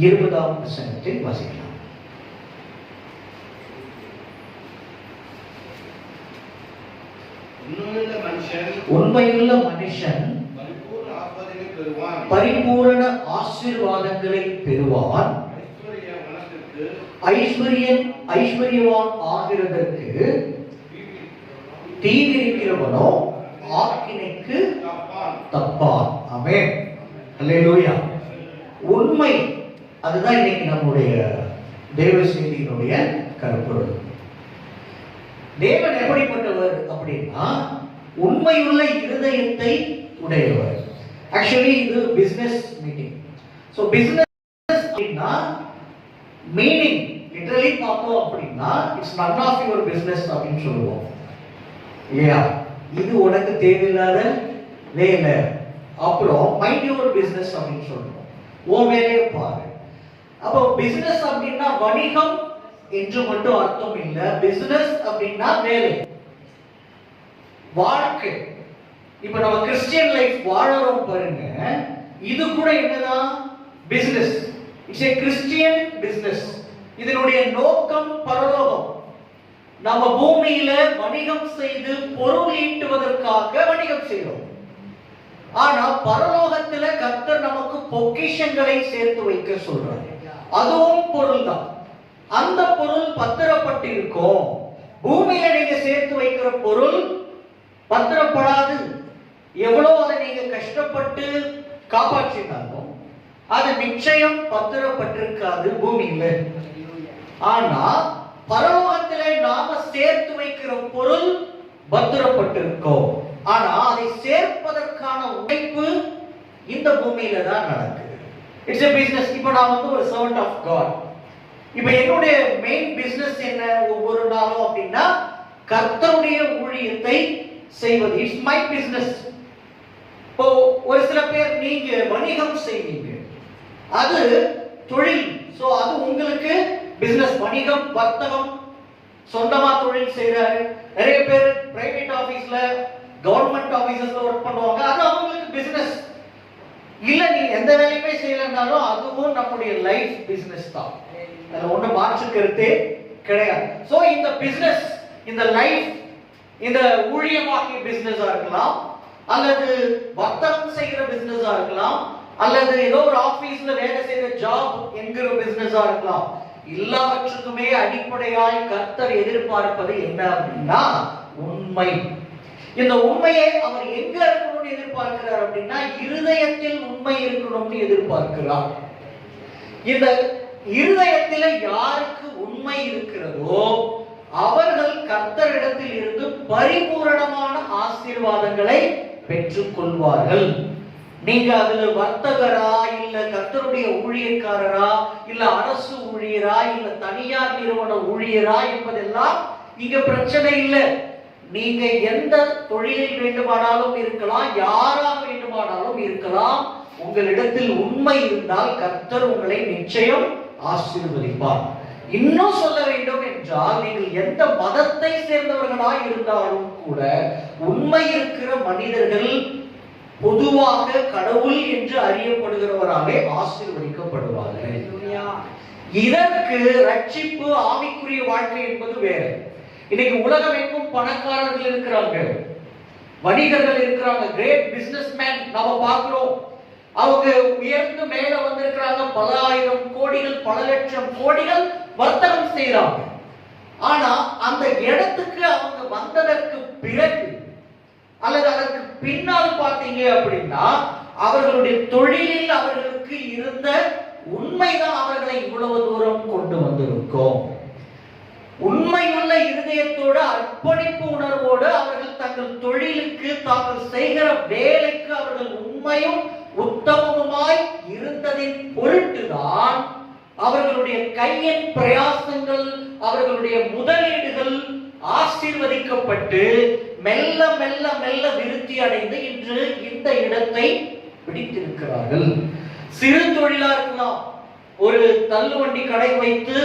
20ஆம் வசனத்தை வாசிக்கலாம். உண்மையுள்ள மனுஷன் பரிபூரண ஆசீர்வாதங்களை பெறுவான். ஐஸ்வர்யவான் ஆகிறதற்கு தீவிரிக்கிறவனோ ஆக்கினைக்கு தப்பான். ஆமென். அல்லேலூயா. உண்மை, அதுதான் இன்னைக்கு நம்முடைய தேவ செய்தியினுடைய கருப்பொருள். தேவன் எப்படிப்பட்டவர் அப்படின்னா உண்மையுள்ள இருதயத்தை உடையவர். ஆக்சுவலி இது பிசினஸ் மீட்டிங். ஸோ பிசினஸ் அப்படின்னா மீனிங் லிட்டரலி பார்த்தோம் அப்படின்னா it's none of your business அப்படின்னு சொல்லுவோம் இல்லையா? இது உனக்கு தேவையில்லாத வேலை. அப்புறம் மைண்ட் யுவர் பிசினஸ் அப்படின்னு சொல்லுவோம். உன் வேலையை பாரு. அப்போ பிசினஸ் அப்படின்னா வணிகம் என்று மட்டும் அர்த்தம் இல்ல. பிசினஸ் அப்படின்னா வேலை, வாழ்க்கை. இப்ப நம்ம கிறிஸ்டியன் லைஃப் வாழறோம் பாருங்க, இது கூட என்னதான் business. It's a Christian business. இதனுடைய நோக்கம் பரலோகம். நம்ம பூமியில வணிகம் செய்து பொருள் ஈட்டுவதற்காக வணிகம் செய்கிறோம். ஆனா பரலோகத்துல கர்த்தர் நமக்கு பொக்கிஷங்களை சேர்த்து வைக்க சொல்றாரு. அதுவும் பொருள் தான். அந்த பொருள் பத்திரப்பட்டிருக்கும். பூமியில நீங்க சேர்த்து வைக்கிற பொருள் பத்திரப்படாது. எவ்வளவு அதை நீங்க கஷ்டப்பட்டு காப்பாற்றினாலும் அது நிச்சயம் பத்திரப்பட்டிருக்காது பூமியில. ஆனா பரலோகத்திலே நாம சேர்த்து வைக்கிற பொருள் பத்திரப்பட்டிருக்கும். ஆனா அதை சேர்ப்பதற்கான உழைப்பு இந்த பூமியில தான் நடக்குது. It's a business. இப்போ நான் ஒரு servant of God. இப்போ என்னுடைய மெயின் பிசினஸ் என்ன ஒவ்வொரு நாளும் அப்படின்னா கர்த்தருடைய ஊழியத்தை செய்வது. It's my business. இப்போ ஒரு சில பேர் நீங்க வணிகம் செய்வீங்க, அது தொழில். சோ அது உங்களுக்கு பிசினஸ். வணிகம், வர்த்தகம், சொந்தமா தொழில் செய்யறாரு. நிறைய பேர் பிரைவேட் ஆபீஸ்ல, கவர்மெண்ட் ஆபீசஸ்ல ஒர்க் பண்ணுவாங்க, அது அவங்களுக்கு பிசினஸ். இல்ல நீ எந்த வேலையுமே செய்யலனாலும் அதுவும் நம்முடைய லைஃப் பிசினஸ் தான். அதுல ஒண்ணு மாற்று கருத்தே கிடையாது. சோ இந்த பிசினஸ், இந்த லைஃப், இந்த ஊழியமாகிய பிசினஸா இருக்கலாம், அல்லது வர்த்தகம் செய்கிற பிசினஸா இருக்கலாம், அல்லது ஏதோ ஒரு ஆபீஸ்ல வேலை செய்யற ஜாப் என்கிற பிசினஸா இருக்கலாம். எல்லாவற்றுக்குமே அடிப்படையாய் கர்த்தர் எதிர்பார்ப்பது என்ன அப்படின்னா உண்மை. இந்த உண்மையை அவர் எங்க இருக்கணும்னு எதிர்பார்க்கிறார் அப்படின்னா இருதயத்தில் உண்மை இருக்கணும்னு எதிர்பார்க்கிறார். இந்த இருதயத்தில் யாருக்கு உண்மை இருக்கிறதோ அவர்கள் கர்த்தரிடத்தில் இருந்து பரிபூரணமான ஆசீர்வாதங்களை பெற்றுக் கொள்வார்கள். நீங்க அதுல வர்த்தகரா, இல்ல கர்த்தருடைய ஊழியக்காரரா, இல்ல அரசு ஊழியரா, இல்ல தனியார் நிறுவன ஊழியரா என்பதெல்லாம் இங்க பிரச்சனை இல்லை. நீங்க எந்த தொழிலில் வேண்டுமானாலும் இருக்கலாம், யாராக வேண்டுமானாலும் இருக்கலாம். உங்களிடத்தில் உண்மை இருந்தால் கர்த்தர் உங்களை நிச்சயம் ஆசீர்வதிப்பார். இன்னும் சொல்ல வேண்டும் என்றால் நீங்கள் எந்த மதத்தை சேர்ந்தவர்களாய் இருந்தாலும் கூட உண்மை இருக்கிற மனிதர்கள் பொதுவாக கடவுள் என்று அறியப்படுகிறவராக ஆசீர்வதிக்கப்படுவார்கள். இதற்கு ரட்சிப்பு, ஆவிக்குரிய வாழ்க்கை என்பது வேற. இன்னைக்கு உலகம் எங்கும் பணக்காரர்கள் இருக்கிறாங்க, வணிகர்கள் இருக்கிறாங்க, கிரேட் பிசினஸ்மேன் நாம பார்க்கிறோம். அவங்க உயர்ந்து மேல வந்திருக்கிறாங்க. பல ஆயிரம் கோடிகள், பல லட்சம் கோடிகள் வர்த்தகம் செய்யறாங்க. ஆனா அந்த இடத்துக்கு அவங்க வந்ததற்கு பிறகு அல்லது அதற்கு பின்னால் பார்த்தீங்க அப்படின்னா அவர்களுடைய தொழிலில் அவர்களுக்கு இருந்த உண்மைதான் அவர்களை இவ்வளவு தூரம் கொண்டு வந்திருக்கும். உண்மையுள்ள இருதயத்தோடு, அர்ப்பணிப்பு உணர்வோடு அவர்கள் தங்கள் தொழிலுக்கு, தாங்கள் செய்கிற வேலைக்கு அவர்கள் உண்மையும் உத்தமமாய் இருந்ததின் பொருட்டுதான் அவர்களுடைய கையின் பிரயாசங்கள், அவர்களுடைய முதலீடுகள் ஆசீர்வதிக்கப்பட்டு மெல்ல மெல்ல மெல்ல விருத்தி அடைந்து இன்று இந்த இடத்தை பிடித்திருக்கிறார்கள். சிறு தொழிலா இருக்கலாம், ஒரு தள்ளுவண்டி கடை வைத்து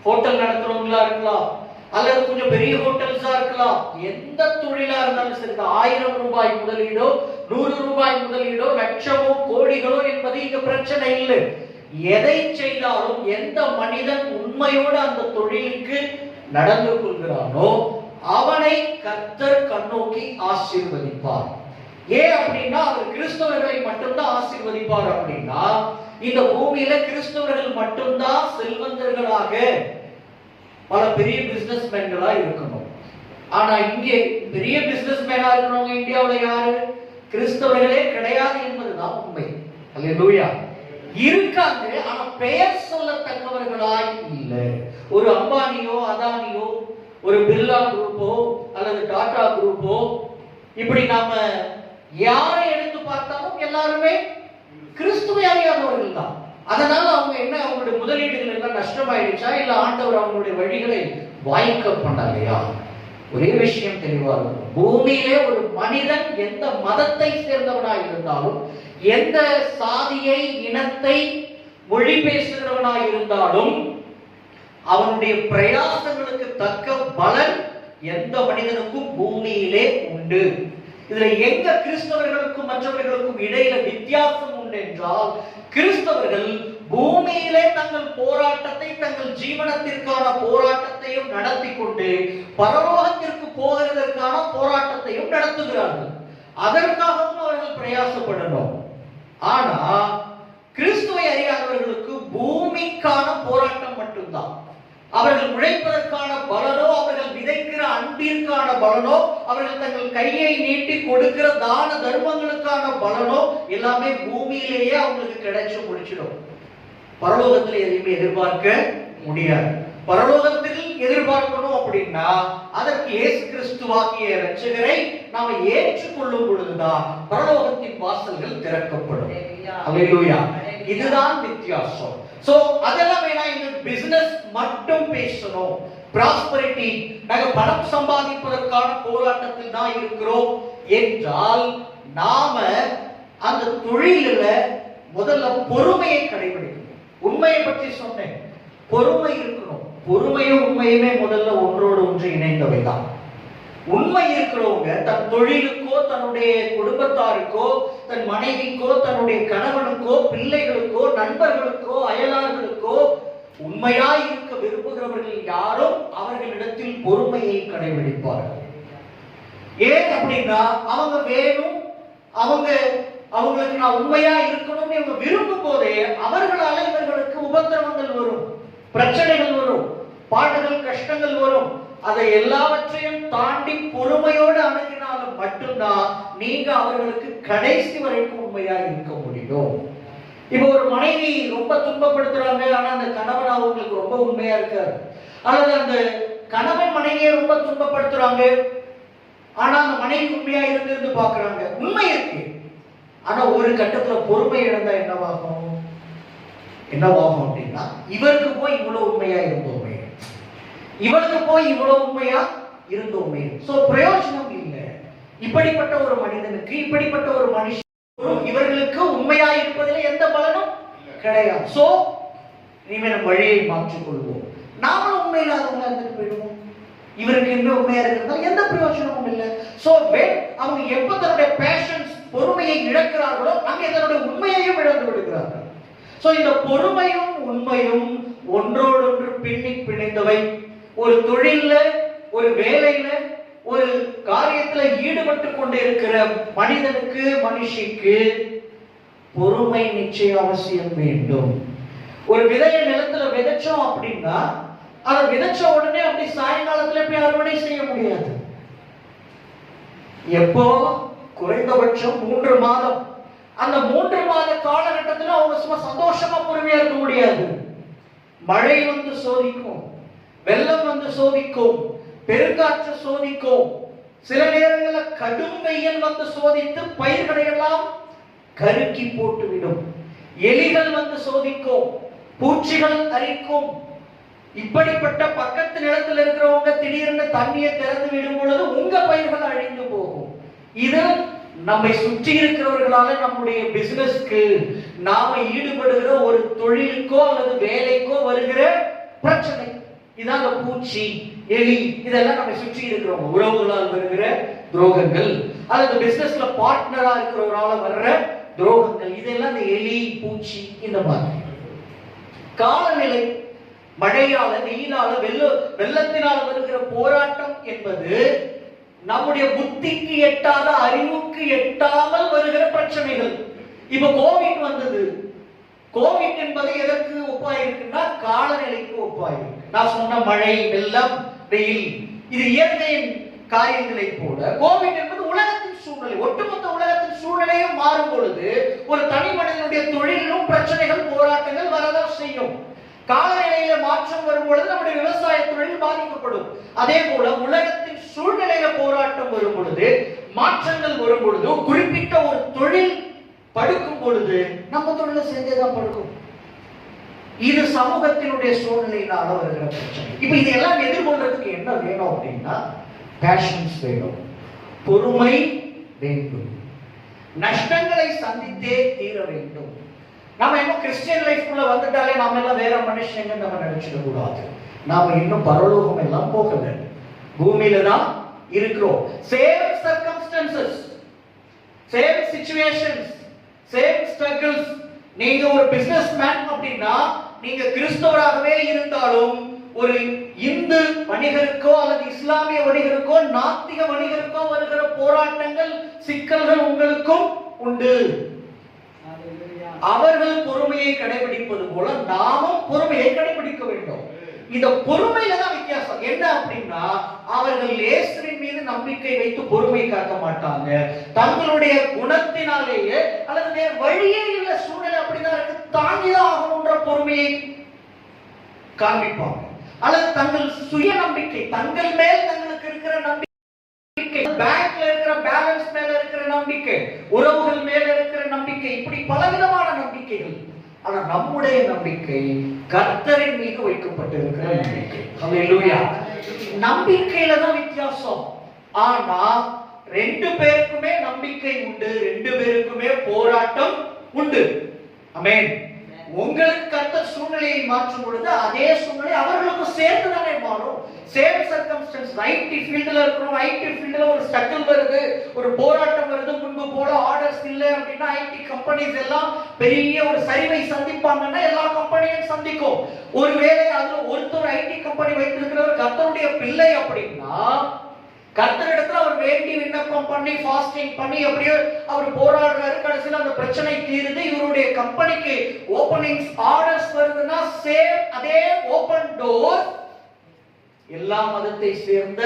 ஹோட்டல் நடத்துறவங்களா இருக்கலாம், அல்லது கொஞ்சம் பெரிய ஹோட்டல்ஸா இருக்கலாம். எந்த தொழிலா இருந்தாலும் சரி, 1000 ரூபாய் முதலீடோ, 100 ரூபாய் முதலீடோ, லட்சமோ, கோடிகளோ என்பது இங்க பிரச்சனை இல்லை. எதை செய்தாலும் எந்த மனிதன் உண்மையோடு அந்த தொழிலுக்கு நடந்து கொள்கிறானோ அவனை கர்த்தர் கண்ணோக்கி ஆசீர்வதிப்பார். ஏன் அப்படின்னா அவர் கிறிஸ்தவர்களை மட்டும்தான் ஆசீர்வதிப்பார். அப்படின்னா இந்த பூமியில கிறிஸ்தவர்கள் மட்டும்தான் செல்வந்தர்களாக பல பெரிய பிசினஸ் மேன்களா இருக்கணும். ஆனா இங்கே பெரிய பிசினஸ் மேனா இருக்கிறவங்க இந்தியாவில் யாரு? கிறிஸ்தவர்களே கிடையாது என்பதுதான் உண்மை. அல்லேலூயா. இருக்காங்க, ஆனா பெயர் சொல்லத்தக்கவர்களாய் இல்லை. ஒரு அம்பானியோ அதானியோ ஒரு பிர்லா குரூப்போ அல்லது டாடா குரூப்போ இப்படி நாம யாரை எடுத்து பார்த்தாலும் எல்லாருமே கிறிஸ்துவை அறியாதவர்கள் தான். அதனால அவங்க என்ன, அவங்களுடைய முதலீடுகள் எல்லாம் நஷ்டமாயிடுச்சா, இல்ல ஆண்டவர் அவங்களுடைய வழிகளை வாய்க்க பண்ணலையா? ஒரே விஷயம் தெளிவா இருக்கும். பூமியிலே ஒரு மனிதன் எந்த மதத்தை சேர்ந்தவனாய் இருந்தாலும், எந்த சாதியை இனத்தை மொழி பேசுகிறவனாய் இருந்தாலும், அவனுடைய பிரயாசங்களுக்கு தக்க பலன் எந்த மனிதனுக்கும் பூமியிலே உண்டு. இதுல எங்க கிறிஸ்தவர்களுக்கும் மற்றவர்களுக்கும் இடையில வித்தியாசம் உண்டு என்றால், கிறிஸ்தவர்கள் பூமியிலே தங்கள் போராட்டத்தை, தங்கள் ஜீவனத்திற்கான போராட்டத்தையும் நடத்தி கொண்டு பரலோகத்திற்கு போகிறதற்கான போராட்டத்தையும் நடத்துகிறார்கள். அதற்காகவும் அவர்கள் பிரயாசப்படணும். ஆனா கிறிஸ்துவை அறியாதவர்களுக்கு பூமிக்கான போராட்டம் மட்டும்தான். அவர்கள் உழைப்பதற்கான பலனோ, அவர்கள் விதைக்கிற அன்பிற்கான பலனோ, அவர்கள் தங்கள் கையை நீட்டி கொடுக்கிற தான தர்மங்களுக்கான பலனோ எல்லாமே பூமியிலேயே அவங்களுக்கு கிடைச்சு முடிச்சிடும். பரலோகத்தில் எதையுமே எதிர்பார்க்க முடியாது. பரலோகத்தில் எதிர்பார்க்கணும் அப்படின்னா அதற்கு இயேசு கிறிஸ்துவாகிய இரட்சகரை நாம ஏற்றுக்கொள்ளும் பொழுதுதான் பரலோகத்தின் வாசல்கள் திறக்கப்படும். அல்லேலூயா. இதுதான் வித்தியாசம். சோ அதெல்லாம் வேணா இந்த பிசினஸ் மட்டும் பேசணும். பிராஸ்பரிட்டி, நாங்க பணம் சம்பாதிப்பதற்கான போராட்டத்தில் தான் இருக்கிறோம் என்றால் நாம அந்த தொழில முதல்ல பொறுமையை கடைபிடிக்கணும். உண்மையை பற்றி சொன்னேன், பொறுமை இருக்கணும். பொறுமையும் உண்மையுமே முதல்ல ஒன்றோடு ஒன்று இணைந்தவை தான். உண்மை இருக்கிறவங்க தன் தொழிலுக்கோ, தன்னுடைய குடும்பத்தாருக்கோ, தன் மனைவிக்கோ, தன்னுடைய கணவனுக்கோ, பிள்ளைகளுக்கோ, நண்பர்களுக்கோ, அயலார்களுக்கோ உண்மையாய் இருக்க விரும்புகிறவர்கள் யாரும் அவர்களிடத்தில் பொறுமையை கடைபிடிப்பார்கள். ஏன் அப்படின்னா அவங்க வேணும், அவங்களுக்கு நான் உண்மையா இருக்கணும்னு இவங்க விரும்பும் போதே அவர்களால இவர்களுக்கு உபத்திரவங்கள் வரும், பிரச்சனைகள் வரும், பாடுகள், கஷ்டங்கள் வரும். அதை எல்லாவற்றையும் தாண்டி பொறுமையோடு அணுகினாலும் மட்டும்தான் நீங்க அவர்களுக்கு கடைசி வரைக்கும் உண்மையா இருக்க முடியும். இப்போ ஒரு மனைவி ரொம்ப துன்பப்படுத்துறாங்க, ஆனா அந்த கணவன் அவங்களுக்கு ரொம்ப உண்மையா இருக்காரு. அல்லது அந்த கணவன் மனைவியை ரொம்ப துன்பப்படுத்துறாங்க, ஆனா அந்த மனைவி உண்மையா இருந்து பாக்குறாங்க. உண்மை இருக்கு, ஆனா ஒரு கட்டத்துல பொறுமை இழந்தா என்னவாகும் அப்படின்னா, இவருக்கு போய் இவ்வளவு உண்மையா இருந்தோமே, இவனுக்கு போய் இவ்வளவு உண்மையா இருந்தோமே, சோ பிரயோஜனம் இல்லை. இப்படிப்பட்ட ஒரு மனிதனுக்கு, இப்படிப்பட்ட ஒரு மனுஷன் இவர்களுக்கு உண்மையா இருப்பதில் எந்த பலனும் கிடையாது. சோ இனிமே நம்ம வழியை மாற்றிக் கொள்வோம். நாமளும் உண்மை இல்லாதவங்க இருந்துட்டு போயிடுவோம். இவருக்கு இன்னும் உண்மையா இருக்கிறதால எந்த பிரயோஜனமும் இல்லை. சோ அவங்க எப்ப தன்னுடைய பேஷன்ஸ், பொறுமையை இழக்கிறார்களோ அங்கே தன்னுடைய உண்மையையும் இழந்து விடுகிறார்கள். சோ இந்த பொறுமையும் உண்மையும் ஒன்றோடொன்று பின்னி பிணைந்தவை. ஒரு தொழில்ல, ஒரு வேலையில, ஒரு காரியத்துல ஈடுபட்டு கொண்டு இருக்கிற மனிதனுக்கு, மனுஷிக்கு பொறுமை நிச்சயம் அவசியம் வேண்டும். ஒரு விதையை நிலத்துல விதைச்சோம் அப்படின்னா அதை விதைச்ச உடனே அப்படி சாயங்காலத்துல போய் அறுவடை செய்ய முடியாது. எப்போ குறைந்தபட்சம் 3 மாதம். அந்த 3 மாத காலகட்டத்தில் அவங்க சும்மா சந்தோஷமா பொறுமையா இருக்க முடியாது. மழை வந்து சோதிக்கும், வெள்ளம் வந்து சோதிக்கும், பெருங்காற்று சோதிக்கும், சில நேரங்களில் கடும் வெயில் வந்து சோதித்து பயிர்களை எல்லாம் கருக்கி போட்டுவிடும். எலிகள் வந்து சோதிக்கும், பூச்சிகள் அரிக்கும். இப்படிப்பட்ட பக்கத்து நிலத்தில் இருக்கிறவங்க திடீர்னு தண்ணியை திறந்து விடும் பொழுது உங்க பயிர்கள் அழிந்து போகும். இது நம்மை சுற்றி இருக்கிறவர்களால நம்முடைய பிசினஸ்க்கு, நாம ஈடுபடுகிற ஒரு தொழிலுக்கோ அல்லது வேலைக்கோ வருகிற பிரச்சனை. இதான் அந்த பூச்சி, எலி, இதெல்லாம் நம்ம சுற்றி இருக்கிறவங்க உறவுகளால் வருகிற துரோகங்கள், அல்லது பிசினஸ்ல பார்ட்னரா இருக்கிறவரால வர்ற துரோகங்கள், இதெல்லாம் இந்த எலி, பூச்சி இந்த மாதிரி. காலநிலை, மழையால, வெயிலால, வெள்ளத்தினால வருகிற போராட்டம் என்பது நம்முடைய புத்திக்கு எட்டாத, அறிவுக்கு எட்டாமல் வருகிற பிரச்சனைகள். இப்ப கோவிட் வந்தது. கோவிட் என்பது எதற்கு ஒப்பாயிருக்குன்னா காலநிலைக்கு ஒப்பாயிருக்கு. நான் சொன்ன மழை, வெள்ளம், வெயில், இது இயற்கையின் காரியங்களை போல கோவிட் என்பது உலகத்தின் சூழ்நிலை. ஒட்டுமொத்த உலகத்தின் சூழ்நிலையும் மாறும் பொழுது ஒரு தனி மனிதனுடைய தொழிலும் பிரச்சனைகள், போராட்டங்கள் வரதான் செய்யும். காலநிலையில மாற்றம் வரும் பொழுது நம்முடைய விவசாய தொழில் பாதிக்கப்படும். அதே போல உலகத்தின் சூழ்நிலையில போராட்டம் வரும் பொழுது, மாற்றங்கள் வரும் பொழுது, குறிப்பிட்ட ஒரு தொழில் படுக்கும் பொழுது நம்ம தொழில சேர்ந்தேதான் படுக்கும். இது சமூகத்தினுடைய சூழ்நிலையினால வருகிற பிரச்சனை. இப்ப இதெல்லாம் எதிர்கொள்றதுக்கு என்ன வேணும் அப்படின்னா பேஷன்ஸ் வேணும், பொறுமை வேண்டும், நஷ்டங்களை சந்தித்தே தீர வேண்டும். நாம இன்னும் கிறிஸ்டியன் லைஃப்குள்ள வந்துட்டாலே நாம எல்லாம் வேற மனுஷங்க நம்ம நினைச்சிட கூடாது. நாம இன்னும் பரலோகம் எல்லாம் போகல, பூமியில தான் இருக்கிறோம். Same circumstances, same situations, same struggles. நீங்க ஒரு பிசினஸ் மேன் அப்படின்னா, நீங்க கிறிஸ்தவராகவே இருந்தாலும் ஒரு இந்து வணிகருக்கோ அல்லது இஸ்லாமிய வணிகருக்கோ நாத்திக வணிகருக்கோ வருகிற போராட்டங்கள், சிக்கல்கள் உங்களுக்கும் உண்டு. அவர்கள் பொறுமையை கடைபிடிப்பது போல நாமும் பொறுமையை கடைபிடிக்க வேண்டும். இந்த பொறுமையில தான் வித்தியாசம். என்ன அப்படின்னா, அவர்கள் இயேசுவின் மீது நம்பிக்கை வைத்து பொறுமை காக்க மாட்டாங்க. தங்களுடைய குணத்தினாலேயே அல்லது வேறு வழியே இல்ல, சூழ்நிலை அப்படிதான் இருக்கு, தாங்கிதான் ஆகணும்ன்ற பொறுமையை காண்பிப்பாங்க. அல்லது தங்கள் சுய நம்பிக்கை, தங்கள் மேல் தங்களுக்கு இருக்கிற நம்பிக்கை, பேங்க்ல இருக்கிற பேலன்ஸ் மேல இருக்கிற நம்பிக்கை, உறவுகள் மேல இருக்கிற நம்பிக்கை, இப்படி பலவிதமான நம்பிக்கைகள். ஆனா நம்முடைய நம்பிக்கை கர்த்தரின் மீது வைக்கப்பட்டிருக்கிற நம்பிக்கை. ஹல்லேலூயா. நம்பிக்கையில தான் வித்தியாசம். ஆனா ரெண்டு பேருக்குமே நம்பிக்கை உண்டு, ரெண்டு பேருக்குமே போராட்டம் உண்டு. ஆமென். உங்களுக்கு கர்த்தர் சூழ்நிலையை மாற்றும் பொழுது அதே சூழ்நிலை அவர்களுக்கும் சேர்த்து தானே மாறும். Same circumstances. ஐடி ஃபீல்ட்ல இருக்கிறோம், ஐடி ஃபீல்ட்ல ஒரு ஸ்ட்ரகிள் வருது, ஒரு போராட்டம் வருது. முன்பு போல ஆர்டர்ஸ் இல்லை அப்படின்னா ஐடி கம்பெனிஸ் எல்லாம் பெரிய ஒரு சரிவை சந்திப்பாங்கன்னா எல்லா கம்பெனியும் சந்திக்கும். ஒருவேளை அதுல ஒருத்தர் ஐடி கம்பெனி வைத்திருக்கிறவர் கர்த்தருடைய பிள்ளை அப்படின்னா, கர்த்தரிடத்துல அவர் வேண்டி விண்ணப்பம் பண்ணி ஃபாஸ்டிங் பண்ணி அப்படியே அவர் போராடுறாரு. கடைசியில் அந்த பிரச்சனை தீருது. இவருடைய கம்பெனிக்கு ஓபனிங்ஸ், ஆர்டர்ஸ் வருதுன்னா சேம் அதே ஓபன் டோர் எல்லா மதத்தை சேர்ந்த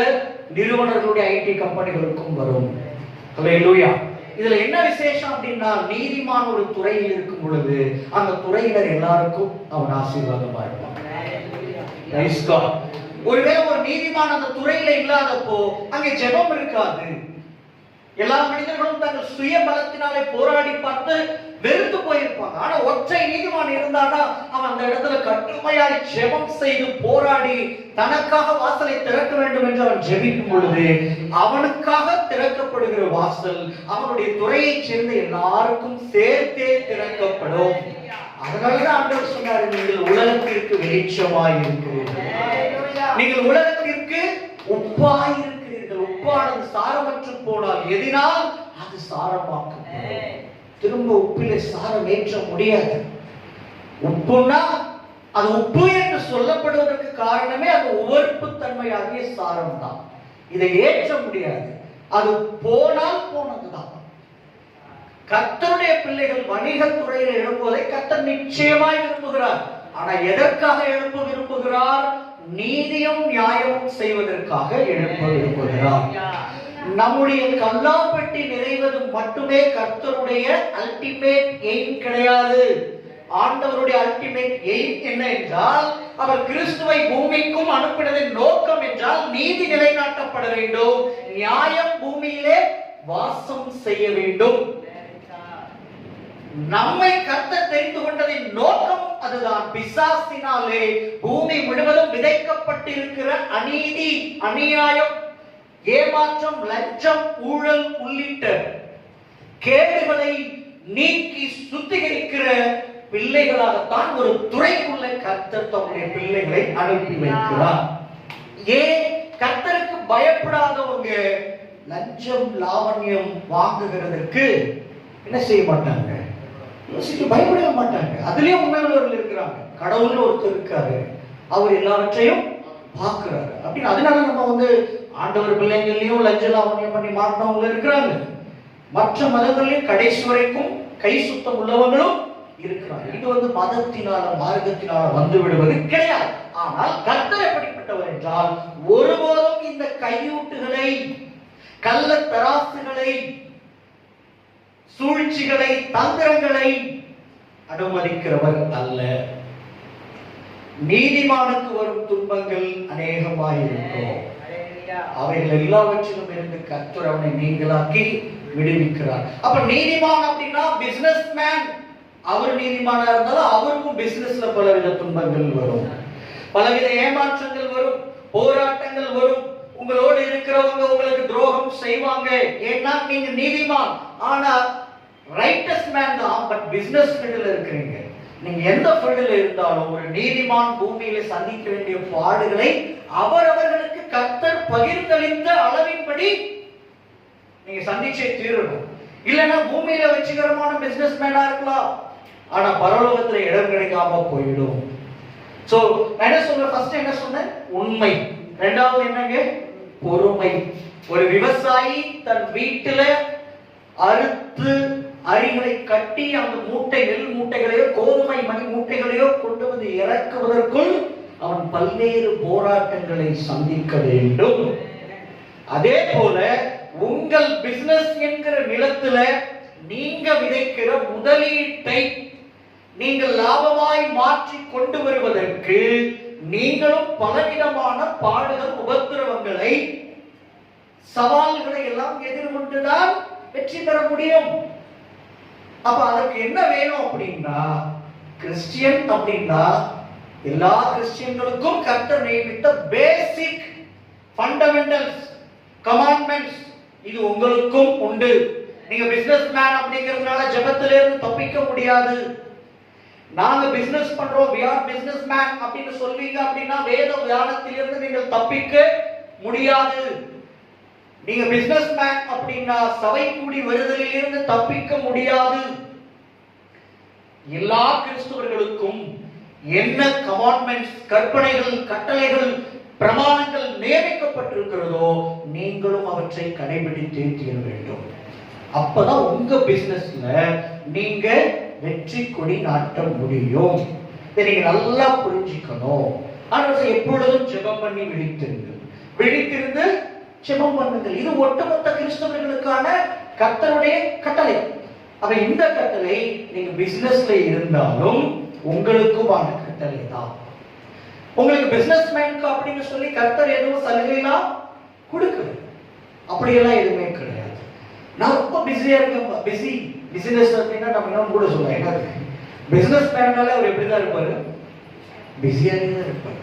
நிறுவனர்களுடைய ஐடி கம்பெனிகளுக்கும் வரும். ஹல்லேலூயா. இதுல என்ன விசேஷம் அப்படின்னா, நீதிமான் ஒரு துறையில் இருக்கும் பொழுது அந்த துறையினர் எல்லாருக்கும் அவன் ஆசீர்வாதமா இருப்பான். Praise God. ஒருவேளை ஒரு நீதிமான் அந்த துறையில இல்லாதப்போ அங்கே ஜெபம் இருக்காது. எல்லா மனிதர்களும் தங்கள் சுய பலத்தினாலே போராடி பார்த்து வெறுத்து போயிருப்பாங்க. ஆனா ஒற்றை நீதிமான் இருந்தானா அவன் அந்த இடத்துல கடுமையாய் ஜெபம் செய்து போராடி தனக்காக வாசலை திறக்க வேண்டும் என்று அவன் ஜெபிக்கும் பொழுது அவனுக்காக திறக்கப்படுகிற வாசல் அவனுடைய துறையை சேர்ந்த எல்லாருக்கும் சேர்த்தே திறக்கப்படும். அதனாலதான் ஆண்டவர் சொன்னார், நீங்கள் உலகத்திற்கு வெளிச்சமாய் இருக்கிறீர்கள், நீங்கள் உலகத்திற்கு உப்பாய் இருக்கிறீர்கள். உப்பானது சாரமற்று போனால் எதினால் அது சாரமாக்கப்படும். திரும்ப உப்பிலே சாரம் ஏற்ற முடியாது. உப்புனா அது உப்பு என்று சொல்லப்படுவதற்கு காரணமே அது உவர்ப்பு தன்மையாகிய சாரம் தான். இதை ஏற்ற முடியாது. அது போனால் போனதுதான். கர்த்தருடைய பிள்ளைகள் வணிகத் துறையில் எழுப்புவதை கர்த்தர் நிச்சயமாய் விரும்புகிறார். ஆனா எதற்காக எழுப்ப விரும்புகிறார்? நீதியும் நியாயமும் செய்வதற்காக எழுப்ப விரும்புகிறார். நம்முடைய கல்லாப்பெட்டி நிறைவது மட்டுமே கர்த்தருடைய அல்டிமேட் எய்ம் கிடையாது. ஆண்டவருடைய அல்டிமேட் எய்ம் என்ன என்றால், அவர் கிறிஸ்துவை பூமிக்கும் அனுப்பினதின் நோக்கம் என்றால் நீதி நிலைநாட்டப்பட வேண்டும், நியாயம் பூமியிலே வாசம் செய்ய வேண்டும். நம்மை கர்த்தர் தெரிந்து கொண்டதின் நோக்கம் அதுதான். பிசாசினாலே பூமி முழுவதும் விதைக்கப்பட்டிருக்கிற அநீதி, அநியாயம், ஏமாற்றம், லஞ்சம், ஊழல் உள்ளிட்ட கேடுகளை நீக்கி சுத்திகரிக்கிற பிள்ளைகளாகத்தான் ஒரு துறைக்குள்ள கர்த்தர் தம்முடைய பிள்ளைகளை அனுப்பி வைக்கிறார். ஏன்? கர்த்தருக்கு பயப்படாதவங்க லஞ்சம், லாவண்யம் வாங்குகிறதற்கு என்ன செய்ய மாட்டாங்க, பயப்படவே மாட்டாங்க. அதுலயும் உண்மையுள்ளவர்கள் இருக்கிறாங்க. கடவுள்னு ஒருத்தர் இருக்காரு, அவர் எல்லாவற்றையும் பார்க்கிறாரு அப்படின்னு. அதனால நம்ம வந்து ஆண்டவர் பிள்ளைங்களையும் லஞ்ச லாவண்யம் பண்ணி மாட்டினவங்க இருக்கிறாங்க. மற்ற மதங்களையும் கடைசி வரைக்கும் கை சுத்தம் உள்ளவங்களும் இருக்கிறாங்க. இது வந்து மதத்தினால மார்க்கத்தினால வந்து விடுவது கிடையாது. ஆனால் கர்த்தர் எப்படிப்பட்டவர் என்றால், ஒருபோதும் இந்த கையூட்டுகளை, கள்ள தராசுகளை, சூழ்ச்சிகளை, தந்திரங்களை அனுமதிக்கிறவர் அல்ல. நீதிமானுக்கு வரும் துன்பங்கள் அநேகமாயிருக்கும், அவைகள் எல்லாவற்றிலும் இருந்து கர்த்தர் அவனை நீங்களாக்கி விடுவிக்கிறார். அப்ப நீதிமான் அப்படின்னா பிசினஸ் மேன். அவர் நீதிமானா இருந்தாலும் அவருக்கும் பிசினஸ்ல பலவித துன்பங்கள் வரும், பலவித ஏமாற்றங்கள் வரும், போராட்டங்கள் வரும். உங்களோடு இருக்கிறவங்க உங்களுக்கு துரோகம் செய்வாங்க. ஏன்னா நீங்க நீதிமான். ஆனா ரைட்டஸ் மேன் தான், பட் பிசினஸ் ஃபீல்ட்ல இருக்கிறீங்க. நீங்க எந்த ஃபீல்டில் இருந்தாலும் ஒரு நீதிமான் பூமியில சந்திக்க வேண்டிய பாடுகளை அவரவர்களுக்கு கர்த்தர் பகிர்ந்தளித்த அளவின்படி நீங்க சந்திச்சே தீரணும். இல்லைன்னா பூமியில வெற்றிகரமான பிசினஸ் மேனா இருக்கலாம், ஆனா பரலோகத்துல இடம் கிடைக்காம போயிடும். சோ நான் என்ன சொல்றேன், ஃபர்ஸ்ட் என்ன சொன்னேன், உண்மை. இரண்டாவது என்னங்க, பொறுமை. ஒரு விவசாயி தன் வீட்டுல அறுத்து அரிகளை கட்டி அந்த மூட்டை, நெல் மூட்டைகளையோ கோதுமை மணி மூட்டைகளையோ கொண்டு வந்து இறக்குவதற்குள் அவன் பல்வேறு போராட்டங்களை சந்திக்க வேண்டும். அதே போல உங்கள் பிசினஸ் என்கிற நிலத்துல நீங்க விதைக்கிற முதலீட்டை நீங்கள் லாபமாய் மாற்றி கொண்டு வருவதற்கு நீங்களும் பலவிதமான பாடுகள், உபத்திரவங்களை, சவால்களை எல்லாம் எதிர்கொண்டுதான் வெற்றி பெற முடியும். அப்ப அதுக்கு என்ன வேணும் அப்படின்னா, கிறிஸ்டியன் அப்படின்னா எல்லா கிறிஸ்டியன்களுக்கும் கர்த்தர் நியமித்த பேசிக் ஃபண்டமெண்டல்ஸ், கமாண்ட்மெண்ட்ஸ் இது உங்களுக்கும் உண்டு. நீங்க பிசினஸ் மேன் அப்படிங்கிறதுனால ஜெபத்தில இருந்து தப்பிக்க முடியாது. நாங்க பிசினஸ் பண்றோம், we are business man அப்படின்னு சொல்வீங்க அப்படின்னா வேத ஞானத்திலிருந்து நீங்கள் தப்பிக்க முடியாது. நீங்க பிசினஸ் மேன் அப்படின்னா சபை கூடி வருதலில் இருந்து தப்பிக்க முடியாது. எல்லா கிறிஸ்தவர்களுக்கும் என்ன கமாண்ட்மெண்ட்ஸ், கற்பனைகள், கட்டளைகள், பிரமாணங்கள் நியமிக்கப்பட்டிருக்கிறதோ நீங்களும் அவற்றை கடைபிடித்தே தீர வேண்டும். அப்பதான் உங்க பிசினஸ்ல நீங்க வெற்றி கொடி நாட்ட முடியும். இதை நீங்க நல்லா புரிஞ்சுக்கணும். ஆனால் எப்பொழுதும் ஜெபம் பண்ணி விழித்திருந்து ஜெபம் பண்ணுங்கள். இது ஒட்டுமொத்த கிறிஸ்தவர்களுக்கான கர்த்தருடைய கட்டளை. அப்ப இந்த கட்டளை நீங்க பிசினஸ்ல இருந்தாலும் உங்களுக்குமான கட்டளை தான். உங்களுக்கு பிசினஸ் மேனுக்கு அப்படின்னு சொல்லி கர்த்தர் எதுவும் சலுகைலாம் கொடுக்கல, அப்படியெல்லாம் எதுவுமே கிடையாது. நான் ரொம்ப பிஸியா இருக்கேன், பிசினஸ் அப்படின்னா நம்ம என்ன கூட சொல்லுவோம், என்ன பிசினஸ் மேனால அவர் எப்படிதான் இருப்பாரு, பிஸியாவே தான் இருப்பாரு.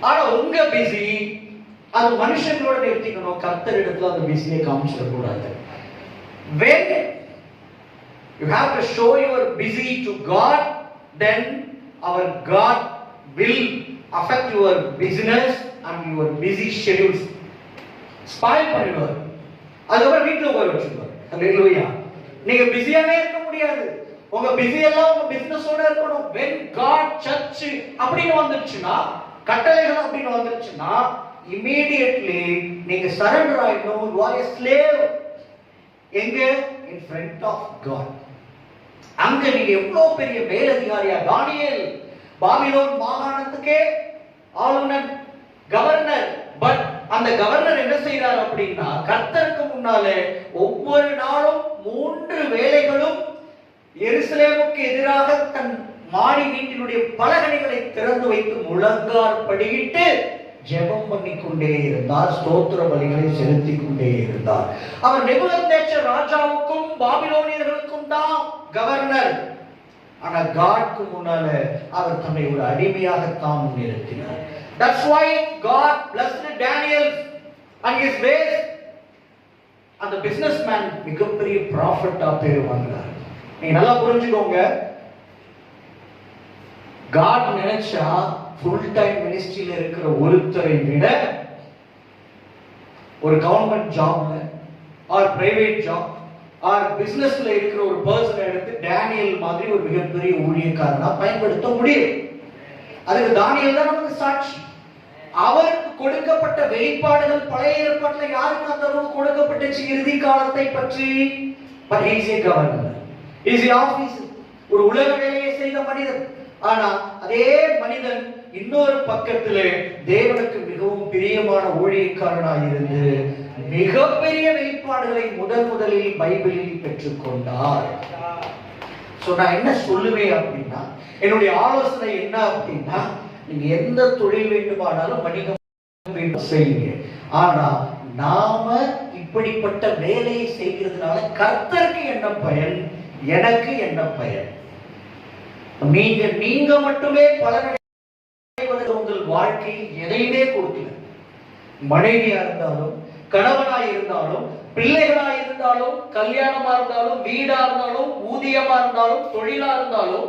ஆனா உங்க பிஸி அது மனுஷங்களோட நிறுத்திக்கணும், கர்த்தர் இடத்துல அந்த பிஸியை காமிச்சிடக்கூடாது. When you have to show your busy to God, then our God will affect your business and your busy schedules. Spoil பண்ணிடுவார், அதுக்கப்புறம் வீட்டுல உட்கார வச்சுருவார். அல்லேலூயா. நீங்க பிஸியாவே இருக்க முடியாது. உங்க பிஸி எல்லாம் உங்க பிசினஸோட இருக்கணும். when God church அப்படின்னு வந்துருச்சுன்னா, கட்டளைகள் அப்படின்னு வந்துருச்சுன்னா immediately நீங்க சரண்டர் ஆயிடணும். you are a slave. எங்க? in front of God. அங்க நீங்க எவ்வளவு பெரிய மேலதிகாரியா, தானியேல் பாபிலோன் மாகாணத்துக்கே ஆளுநர், கவர்னர். பட் அந்த கவர்னர் என்ன செய்யறார் அப்படின்னா, கர்த்தருக்கு முன்னாலே ஒவ்வொரு நாளும் 3 வேளைகளும் எருசலேமுக்கு எதிராக தன் மாடி வீட்டினுடைய பலகணிகளை திறந்து வைத்து முழங்கார் படியிட்டு ஜெபம் பண்ணிக்கொண்டே இருந்தார், ஸ்தோத்திர பலிகளை செலுத்திக் கொண்டே இருந்தார். அவர் நேபுகத்நேச்சர் ராஜாவுக்கும் பாபிலோனியர்களுக்கும் தான் கவர்னர். ஆனா காட்க்கு முன்னால அவர் தன்னை ஒரு அடிமையாகத்தான் முன்னிறுத்தினார். That's why God blessed Daniel and his ways. அந்த businessman மிகப்பெரிய ப்ராஃபிட்டா பேர் வாங்கினார். நீங்க நல்லா புரிஞ்சுக்கோங்க. God நினைச்சா ஃபுல் டைம் மினிஸ்ட்ரியில இருக்கிற ஒருத்தரை விட ஒரு கவர்மெண்ட் ஜாப்ல ஆர் பிரைவேட் ஜாப் ஆர் பிசினஸ்ல இருக்கிற ஒரு பர்சனை எடுத்து டேனியல் மாதிரி ஒரு மிகப்பெரிய ஊழியக்காரனா பயன்படுத்த முடியும். அதுக்கு தானியேல் தான் நமக்கு சாட்சி. அவருக்கு கொடுக்கப்பட்ட வெளிப்பாடுகள் பழைய ஏற்பாட்டில் யாருக்கு அந்த அளவு கொடுக்கப்பட்டுச்சு இறுதி காலத்தை பற்றி? But he is a governor, he is a officer, ஒரு உலக வேலையை செய்த மனிதன். ஆனா அதே மனிதன் இன்னொரு பக்கத்திலே தேவனுக்கு மிகவும் பிரியமான ஊழியக்காரனாக இருந்து மிகப்பெரிய வெளிப்பாடுகளை முதலில் பைபிளில் பெற்றுக்கொண்டார். நான் என்ன சொல்லுவேன் அப்படின்னா, என்னுடைய ஆலோசனை என்ன அப்படின்னா, நீங்க எந்த தொழில் வேண்டுமானாலும் வணிகம் செய்யுங்க. ஆனா நாம இப்படிப்பட்ட வேலையை செய்கிறதுனால கர்த்தருக்கு என்ன பயன், எனக்கு என்ன பயன்? நீங்க மட்டுமே பலன் உங்கள் வாழ்க்கையில் எதையுமே கொடுக்கல. மனைவியா இருந்தாலும், கணவனாய் இருந்தாலும், பிள்ளைகளாய் இருந்தாலும், கல்யாணமா இருந்தாலும், வீடா இருந்தாலும், ஊதியமா இருந்தாலும், தொழிலா இருந்தாலும்,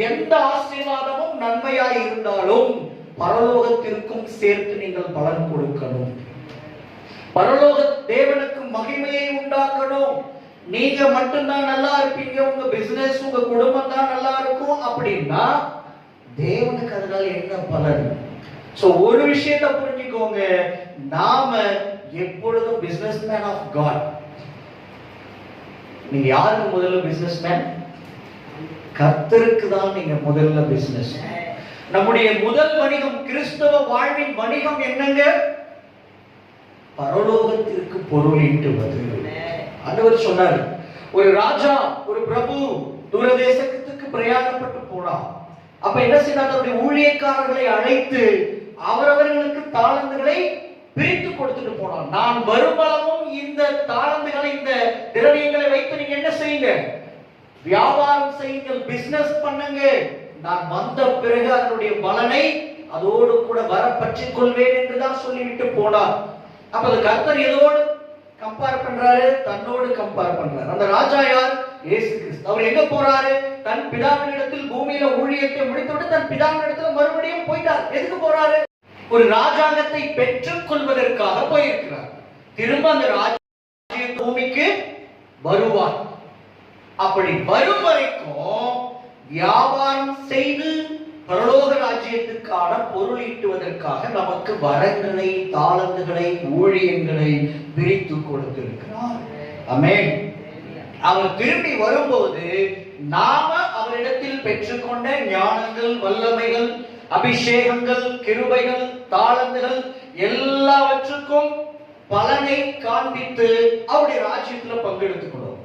எந்த ஆசீர்வாதமும் நன்மையாய் இருந்தாலும் பரலோகத்திற்கும் சேர்த்து நீங்கள் பலன் கொடுக்கணும். பரலோக தேவனுக்கு மகிமையை உண்டாக்கணும். நீங்க மட்டும்தான் நல்லா இருப்பீங்க, உங்க பிசினஸ் உங்க குடும்பம் தான் நல்லா இருக்கும் அப்படின்னா தேவனுக்கு அதனால என்ன பலன்? ஒரு விஷயத்தை புரிஞ்சுக்கோங்க, நாம எப்பொழுதும் பிசினஸ் மேன் ஆஃப் காட். நீங்க யாருக்கு முதல்ல பிசினஸ் மேன்? கர்த்தருக்கு தான் நீங்க முதல்ல பிசினஸ். நம்முடைய முதல் வணிகம், கிறிஸ்தவ வாழ்வின் வணிகம் என்னங்க? பரலோகத்திற்கு பொருள் ஈட்டுவது. ஆண்டவர் சொன்னார், ஒரு ராஜா, ஒரு பிரபு தூரதேசத்துக்கு பிரயாணப்பட்டு போனார். அப்ப என்ன செய்தார்? தன்னுடைய ஊழியக்காரர்களை அழைத்து அவரவர்களுக்கு தாளந்துகளை பிரித்து கொடுத்துட்டு போனார். நான் வரும்பளவும் இந்த தாளந்துகளை, இந்த திரவியங்களை வைத்து நீங்க என்ன செய்யுங்க? வியாபாரம் செய்யுங்கள், பிசினஸ் பண்ணுங்க. நான் வந்த பிறகு அதனுடைய பலனை அதோடு கூட வர பற்றிக் கொள்வேன் என்றுதான் சொல்லிவிட்டு போனார். அப்ப அது கர்த்தர் எதோடு கம்பேர் பண்றாரு? தன்னோடு கம்பேர் பண்றாரு. அந்த ராஜா யார்? இயேசு கிறிஸ்து. அவர் எங்க போறாரு? தன் பிதாவினிடத்தில் பூமியில ஊழியத்தை முடித்துவிட்டு தன் பிதாவினிடத்தில் மறுபடியும் போயிட்டார். எதுக்கு போறாரு? ஒரு ராஜாங்கத்தை பெற்றுக் கொள்வதற்காக போயிருக்கிறார். திரும்ப அந்த ராஜ்ய பூமிக்கு வருவார். அப்படி வரும் வரைக்கும் வியாபாரம் செய்து பரலோக ராஜ்யத்துக்கான பொருள் ஈட்டுவதற்காக நமக்கு வரங்களை, தாளந்துகளை, ஊழியங்களை பிரித்து கொடுத்திருக்கிறார். ஆமென். அவர் திரும்பி வரும்போது நாம அவரிடத்தில் பெற்றுக்கொண்ட ஞானங்கள், வல்லமைகள், அபிஷேகங்கள், கிருபைகள், தாளந்துகள் எல்லாவற்றுக்கும் பலனை காண்பித்து அவருடைய ராஜ்யத்துல பங்கெடுத்துக்கணும்.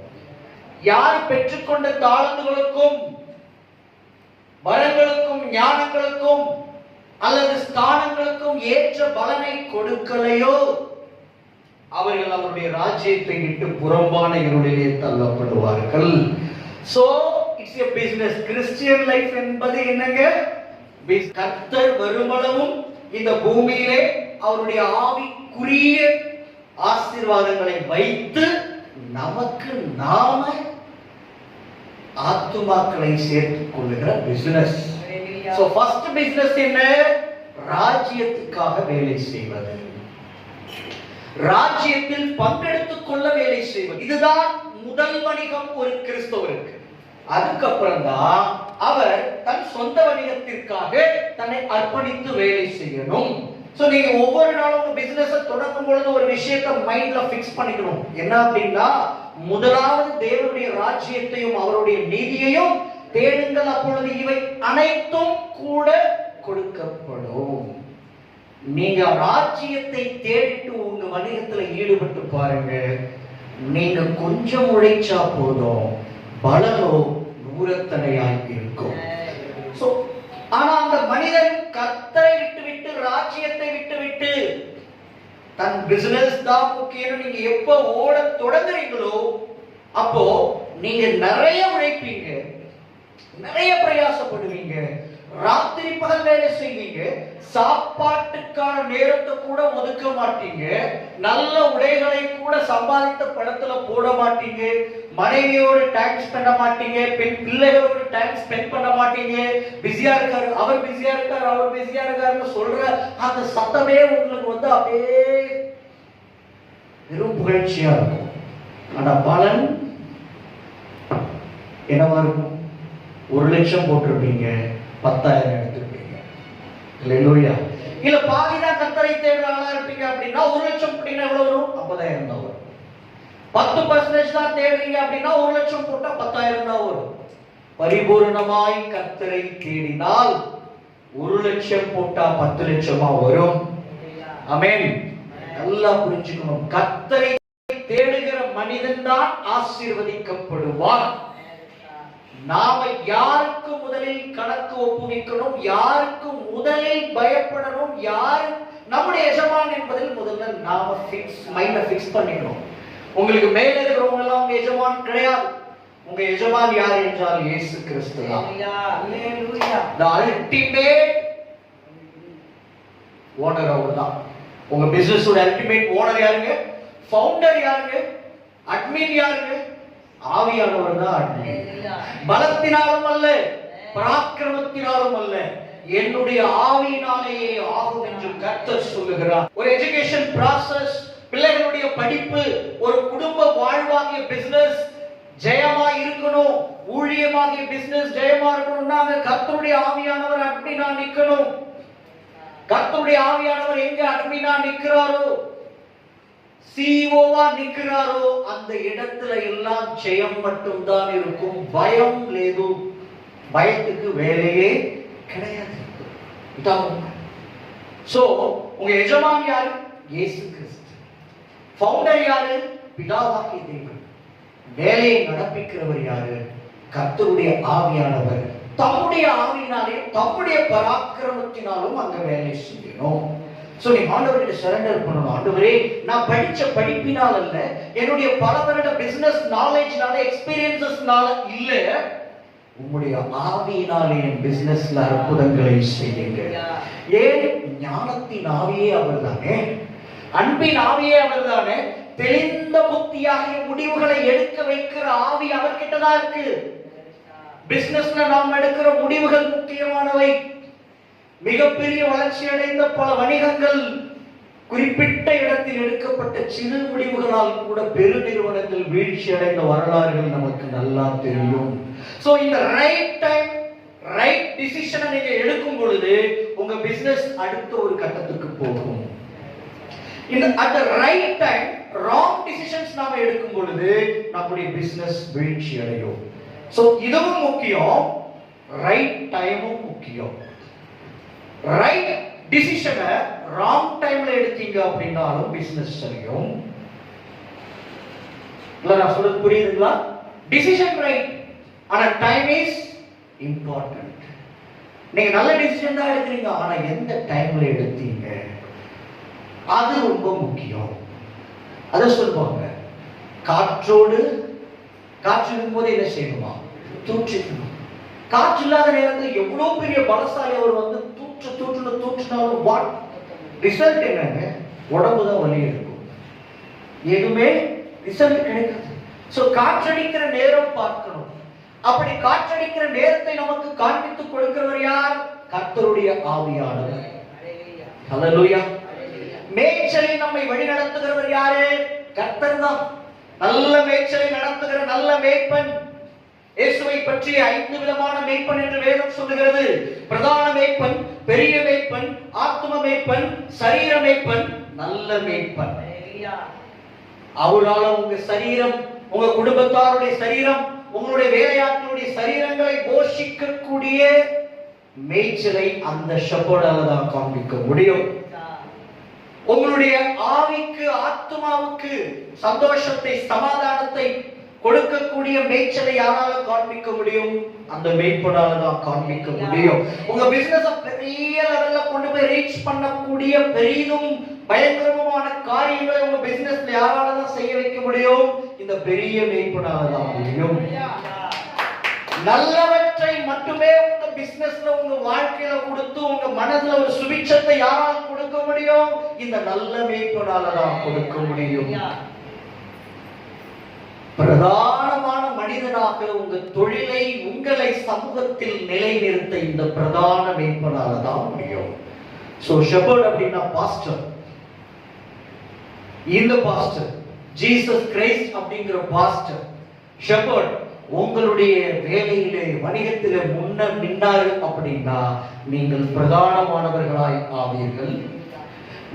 யார் பெற்றுக்கொண்ட தாளந்துகளுக்கும், வரங்களுக்கும், ஞானங்களுக்கும் அல்லது ஸ்தானங்களுக்கும் ஏற்ற பலனை கொடுக்கலையோ அவர்கள் அவருடைய ராஜ்யத்தை விட்டு புறம்பான இருளிலே தள்ளப்படுவார்கள். So it's a business. Christian life என்பது என்னங்க? கர்த்தர் வருமளவும் இந்த பூமியிலே அவருடைய ஆவிக்குரிய ஆசீர்வாதங்களை வைத்து நமக்கு நாம ஆத்துமாக்களை சேர்த்துக் கொள்ளுகிற பிசினஸ். So first business என்ன? ராஜ்யத்துக்காக வேலை செய்வது, ராஜ்யத்தில் பங்கெடுத்துக் கொள்ள வேலை செய்வது. இதுதான் முதல் வணிகம் ஒரு கிறிஸ்தவருக்கு. அதுக்கப்புறம் தான் அவர் தன் சொந்த வணிகத்திற்காக தன்னை அர்ப்பணித்து வேலை செய்யணும். சோ நீங்க ஒவ்வொரு நாளும் உங்க பிசினஸ் தொடங்கும் பொழுது ஒரு விஷயத்தை மைண்ட்ல பிக்ஸ் பண்ணிக்கணும். என்ன அப்படின்னா, முதலாவது தேவனுடைய ராஜ்யத்தையும் அவருடைய நீதியையும் தேடுங்கள், அப்பொழுது இவை அனைத்தும் கூட கொடுக்கப்படும். நீங்க ராஜ்யத்தை தேடிட்டு உங்க வணிகத்துல ஈடுபட்டு பாருங்க. நீங்க கொஞ்சம் உழைச்சா போதும், பலனோ நூறத்தனையாய் இருக்கும். ஆனா அந்த மனிதன் கர்த்தரை விட்டு ராஜ்யத்தை விட்டு தன் பிசினஸ் தான் முக்கியம் நீங்க எப்ப ஓட தொடங்குறீங்களோ அப்போ நீங்க நிறைய உழைப்பீங்க, நிறைய பிரயாசப்படுவீங்க, ராத்திரி பகல் வேலை செய்வீங்க, சாப்பாட்டுக்கான நேரத்தை கூட ஒதுக்க மாட்டீங்க, நல்ல உடைகளை கூட சம்பாதித்த பணத்துல போட மாட்டீங்க, மனைவியோடு டைம் ஸ்பெண்ட் மாட்டீங்க, பிள்ளைகளோடு டைம் ஸ்பெண்ட் பண்ண மாட்டீங்க. பிஸியா இருக்காரு, அவர் பிஸியா இருக்காரு, அவர் பிஸியா இருக்காருன்னு சொல்ற அந்த சத்தமே உங்களுக்கு அப்படியே வெறும் புகழ்ச்சியா இருக்கும். ஆனா பலன் என்னவா இருக்கும்? 1 லட்சம் போட்டிருப்பீங்க, 10,000 எடுத்துருப்பீங்க. அல்லேலூயா. இல்ல பாதிதான் கர்த்தரை தேடுற ஆளா இருப்பீங்க அப்படின்னா 1 லட்சம் போட்டீங்கன்னா எவ்வளவு வரும்? 50,000 தான் வரும். 10% தான் தேடுறீங்க அப்படின்னா 1 லட்சம் போட்டா 10,000 தான் வரும். பரிபூர்ணமாய் கர்த்தரை தேடினால் 1 லட்சம் போட்டா 10 லட்சமா வரும். ஆமென். நல்லா புரிஞ்சுக்கணும். கர்த்தரை தேடுகிற மனிதன் தான் ஆசீர்வதிக்கப்படுவார். நாம யாருக்கு முதலில் கணக்கு ஒப்புவிக்கணும், யாருக்கு முதலில் பயப்படணும், யார் நம்முடைய எஜமான் என்பதில் முதல்ல நாம மைண்ட ஃபிக்ஸ் பண்ணிக்கணும். உங்களுக்கு மேல இருக்கிறவங்க எல்லாம் உங்க எஜமான் கிடையாது. உங்க எஜமான் யார் என்றால் இயேசு கிறிஸ்து தான். The ultimate ஓனர் அவர்தான். உங்க பிசினஸ் ஓட அல்டிமேட் ஓனர் யாருங்க? ஃபவுண்டர் யாருங்க? அட்மின் யாருங்க? ஆவியானவர் தான் அட்மின். பலத்தினாலும் அல்ல, பராக்கிரமத்தினாலும் அல்ல, என்னுடைய ஆவியினாலேயே ஆகும் என்று கர்த்தர் சொல்லுகிறார். ஒரு எஜுகேஷன் process, பிள்ளைகளுடைய படிப்பு, ஒரு குடும்ப வாழ்வாகிய பிசினஸ் ஜெயமா இருக்கணும், ஊழியமாகிய பிசினஸ் ஜெயமா இருக்கணும்னா கர்த்தருடைய ஆவியானவர் அட்மினா நிக்கணும். கர்த்தருடைய ஆவியானவர் எங்க அட்மினா நிக்கிறாரோ, சிஓவா நிக்கிறாரோ, அந்த இடத்துல எல்லாம் ஜெயம் மட்டும் தான் இருக்கும். பயம் லேது. பயத்துக்கு வேலையே கிடையாது. சோ உங்க எஜமான் யாரு? இயேசு கிறிஸ்து. ஃபவுண்டர் யாரு? பிதாவாகிய தேவன். வேலையை நடப்பிக்கிறவர் யாரு? கர்த்தருடைய ஆவியானவர். தம்முடைய ஆவியினாலே, தம்முடைய பராக்கிரமத்தினாலும் அங்க வேலை செய்யணும். சோ நீ ஆண்டவர்கிட்ட சரண்டர் பண்ணணும். ஆண்டவரே, நான் படிச்ச படிப்பினால் அல்ல, என்னுடைய பல வருட பிசினஸ் நாலேஜ்னால, எக்ஸ்பீரியன்சஸ்னால இல்ல, உம்முடைய ஆவியினாலே என் பிசினஸ்ல அற்புதங்களை செய்யுங்க. ஏன்? ஞானத்தின் ஆவியே அவர்தானே, அன்பின் ஆவியே அவர்தானே, தெளிந்த புத்தியாகிய முடிவுகளை எடுக்க வைக்கிற ஆவி அவர்கிட்டதான் இருக்கு. பிசினஸ்ல நாம் எடுக்கிற முடிவுகள் முக்கியமானவை. மிகப்பெரிய வளர்ச்சி அடைந்த பல வணிகங்கள் குறிப்பிட்ட இடத்தில் எடுக்கப்பட்ட சிறு முடிவுகளால் கூட பெருநிறுவனங்கள் வீழ்ச்சி அடைந்த வரலாறுகள் நமக்கு நல்லா தெரியும். சோ இந்த ரைட் டைம், ரைட் டிசிஷனை நீங்க எடுக்கும் பொழுது உங்க பிசினஸ் அடுத்த ஒரு கட்டத்துக்கு போகும். இந்த at the right time wrong decisions நாம எடுக்கும் பொழுது நம்முடைய பிசினஸ் வீழ்ச்சி அடையும். சோ இதுவும் முக்கியம், ரைட் டைமும் முக்கியம். ரைட் டிசிஷனை ராங் டைம்ல எடுத்தீங்க அப்படின்னாலும் பிசினஸ் சரியும். இல்ல நான் சொல்றது புரியுதுங்களா? டிசிஷன் ரைட், ஆனா டைம் இஸ் இம்பார்ட்டன்ட். நீங்க நல்ல டிசிஷன் தான் எடுக்கிறீங்க, ஆனா எந்த டைம்ல எடுத்தீங்க அது ரொம்ப முக்கியம். அத சொல்லுவாங்க, காற்றோடு காற்று இருக்கும்போது என்ன செய்யணுமா? தூற்றிக்கணும். காற்று இல்லாத நேரத்தில் எவ்வளவு பெரிய பலசாலி அவர் வந்து தூற்றினாலும் வாட் ரிசல்ட் என்னங்க? உடம்பு தான் வலி இருக்கும், எதுவுமே ரிசல்ட் கிடைக்காது. சோ காற்றடிக்கிற நேரம் பார்க்கணும். அப்படி காற்றடிக்கிற நேரத்தை நமக்கு காண்பித்துக் கொடுக்கிறவர் யார்? கர்த்தருடைய ஆவியானவர். ஹல்லேலூயா. மேய்ச்சலில் நம்மை வழி நடத்துகிறவர் யாரு? கர்த்தர் தான். நல்ல மேய்ச்சலை நடத்துகிற நல்ல மேய்ப்பன். இயேசுவை பற்றி 5 விதமான மேய்ப்பன் என்று வேதம் சொல்லுகிறது. பிரதான மேய்ப்பன், பெரிய மேய்ப்பன், ஆத்தும மேய்ப்பன், சரீர மேய்ப்பன், நல்ல மேய்ப்பன். அவரால் உங்க சரீரம், உங்க குடும்பத்தாருடைய சரீரம், உங்களுடைய வேலையாட்களுடைய சரீரங்களை போஷிக்கக்கூடிய மேய்ச்சலை அந்த ஷெப்பர்டால தான் காண்பிக்க முடியும். உங்களுடைய ஆவிக்கு, ஆத்துமாவுக்கு சந்தோஷத்தை, சமாதானத்தை கொடுக்கக்கூடிய மேய்ச்சலை யாரால காண்பிக்க முடியும்? அந்த மேய்ப்பனால தான் காண்பிக்க முடியும். உங்க பிசினஸ் பெரிய லெவல்ல கொண்டு போய் ரீச் பண்ணக்கூடிய பெரிதும் பயங்கரமான காரியங்களை உங்க பிசினஸ்ல யாரால தான் செய்ய வைக்க முடியும்? இந்த பெரிய மேய்ப்பனால தான் முடியும். நல்லவற்றை மட்டுமே உங்க பிசினஸ்ல, உங்க வாழ்க்கையில கொடுத்து உங்க மனதுல ஒரு சுபிட்சத்தை யாரால் கொடுக்க முடியும்? இந்த நல்ல மேய்ப்பனால தான் கொடுக்க முடியும். பிரதானமான மனிதனாக உங்க தொழிலை, உங்களை சமூகத்தில் நிலைநிறுத்த இந்த பிரதான மேய்ப்பனால தான் முடியும். சோ ஷெப்பர்ட் அப்படின்னா பாஸ்டர். இந்த பாஸ்டர் ஜீசஸ் கிரைஸ்ட் அப்படிங்கிற பாஸ்டர் ஷெப்பர்ட் உங்களுடைய வேலையிலே வணிகத்திலே நின்றாரு அப்படின்னா நீங்கள் பிரதானமானவர்களாய் ஆவீர்கள்,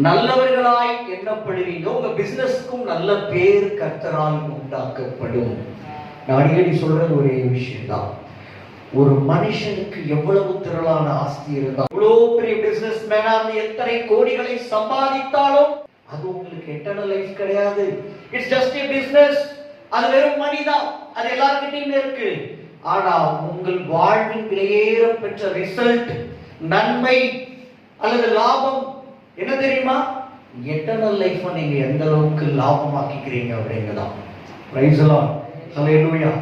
நல்லவர்களாய் எண்ணப்படுவீங்க. உங்க பிசினஸ்க்கும் நல்ல பேர் கர்த்தரால் உண்டாக்கப்படும். நான் அடிக்கடி சொல்றது ஒரே விஷயம் தான். ஒரு மனுஷனுக்கு எவ்வளவு திரளான ஆஸ்தி இருந்தால், இவ்வளவு பெரிய பிசினஸ் மேனா எத்தனை கோடிகளை சம்பாதித்தாலும் அது உங்களுக்கு எட்டர்னல் லைஃப் கிடையாது. It's just a business. அது வெறும் மணி தான், அது எல்லார்கிட்டயும் இருக்கு. ஆனா உங்கள் வாழ்வின் விலையேற பெற்ற ரிசல்ட், நன்மை அல்லது லாபம் என்ன தெரியுமா? எட்டர்னல் லைஃப் நீங்க எந்த அளவுக்கு லாபமாக்கிக்கிறீங்க அப்படிங்கதான். Praise the Lord. ஹல்லேலூயா.